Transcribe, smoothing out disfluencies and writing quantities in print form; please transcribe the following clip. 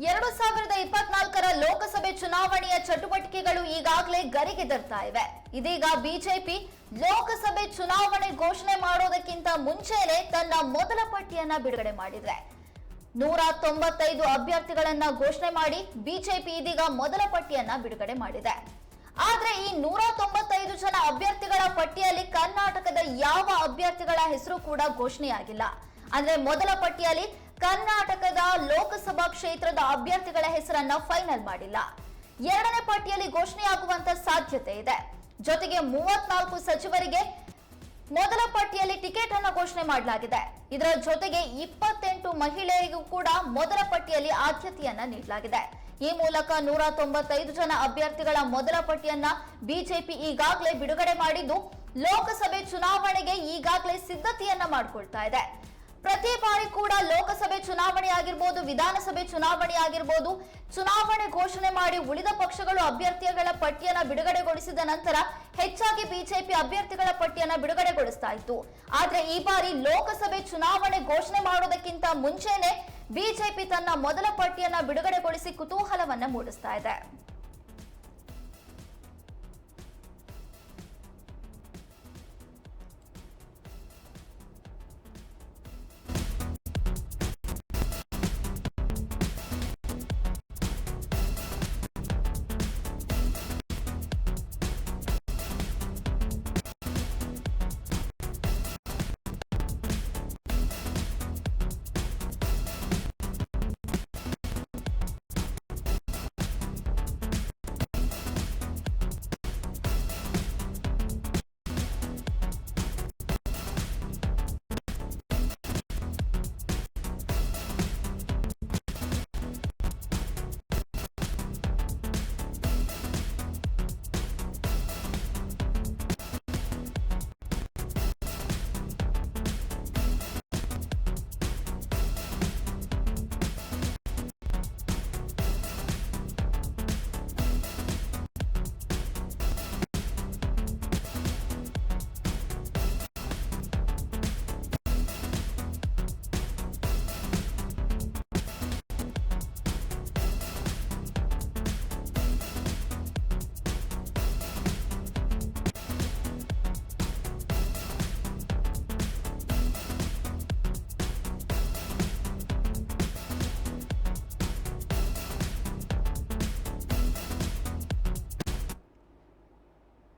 2024ರ ಲೋಕಸಭೆ ಚುನಾವಣೆಯ ಚಟುವಟಿಕೆಗಳು ಈಗಾಗಲೇ ಗರಿಗೆದರ್ತಾ ಇವೆ. ಇದೀಗ ಬಿಜೆಪಿ ಲೋಕಸಭೆ ಚುನಾವಣೆ ಘೋಷಣೆ ಮಾಡೋದಕ್ಕಿಂತ ಮುಂಚೆನೆ ತನ್ನ ಮೊದಲ ಪಟ್ಟಿಯನ್ನ ಬಿಡುಗಡೆ ಮಾಡಿದೆ. 195 ಅಭ್ಯರ್ಥಿಗಳನ್ನ ಘೋಷಣೆ ಮಾಡಿ ಬಿಜೆಪಿ ಇದೀಗ ಮೊದಲ ಪಟ್ಟಿಯನ್ನ ಬಿಡುಗಡೆ ಮಾಡಿದೆ. ಆದ್ರೆ ಈ 195 ಜನ ಅಭ್ಯರ್ಥಿಗಳ ಪಟ್ಟಿಯಲ್ಲಿ ಕರ್ನಾಟಕದ ಯಾವ ಅಭ್ಯರ್ಥಿಗಳ ಹೆಸರು ಕೂಡ ಘೋಷಣೆಯಾಗಿಲ್ಲ. ಅಂದ್ರೆ ಮೊದಲ ಪಟ್ಟಿಯಲ್ಲಿ ಕರ್ನಾಟಕದ ಲೋಕಸಭಾ ಕ್ಷೇತ್ರದ ಅಭ್ಯರ್ಥಿಗಳ ಹೆಸರನ್ನ ಫೈನಲ್ ಮಾಡಿಲ್ಲ. ಎರಡನೇ ಪಟ್ಟಿಯಲ್ಲಿ ಘೋಷಣೆಯಾಗುವಂತ ಸಾಧ್ಯತೆ ಇದೆ. ಜೊತೆಗೆ 34 ಸಚಿವರಿಗೆ ಮೊದಲ ಪಟ್ಟಿಯಲ್ಲಿ ಟಿಕೆಟ್ ಅನ್ನು ಘೋಷಣೆ ಮಾಡಲಾಗಿದೆ. ಇದರ ಜೊತೆಗೆ 28 ಮಹಿಳೆಯರಿಗೂ ಕೂಡ ಮೊದಲ ಪಟ್ಟಿಯಲ್ಲಿ ಆದ್ಯತೆಯನ್ನ ನೀಡಲಾಗಿದೆ. ಈ ಮೂಲಕ 195 ಜನ ಅಭ್ಯರ್ಥಿಗಳ ಮೊದಲ ಪಟ್ಟಿಯನ್ನ ಬಿಜೆಪಿ ಈಗಾಗಲೇ ಬಿಡುಗಡೆ ಮಾಡಿದ್ದು ಲೋಕಸಭೆ ಚುನಾವಣೆಗೆ ಈಗಾಗಲೇ ಸಿದ್ಧತೆಯನ್ನ ಮಾಡಿಕೊಳ್ತಾ ಇದೆ. ಪ್ರತಿ ಬಾರಿ ಕೂಡ ಲೋಕಸಭೆ ಚುನಾವಣೆ ಆಗಿರ್ಬೋದು, ವಿಧಾನಸಭೆ ಚುನಾವಣೆ ಆಗಿರ್ಬೋದು, ಚುನಾವಣೆ ಘೋಷಣೆ ಮಾಡಿ ಉಳಿದ ಪಕ್ಷಗಳು ಅಭ್ಯರ್ಥಿಗಳ ಪಟ್ಟಿಯನ್ನ ಬಿಡುಗಡೆಗೊಳಿಸಿದ ನಂತರ ಹೆಚ್ಚಾಗಿ ಬಿಜೆಪಿ ಅಭ್ಯರ್ಥಿಗಳ ಪಟ್ಟಿಯನ್ನ ಬಿಡುಗಡೆಗೊಳಿಸ್ತಾ ಇತ್ತು. ಆದ್ರೆ ಈ ಬಾರಿ ಲೋಕಸಭೆ ಚುನಾವಣೆ ಘೋಷಣೆ ಮಾಡೋದಕ್ಕಿಂತ ಮುಂಚೆನೆ ಬಿಜೆಪಿ ತನ್ನ ಮೊದಲ ಪಟ್ಟಿಯನ್ನ ಬಿಡುಗಡೆಗೊಳಿಸಿ ಕುತೂಹಲವನ್ನ ಮೂಡಿಸ್ತಾ ಇದೆ.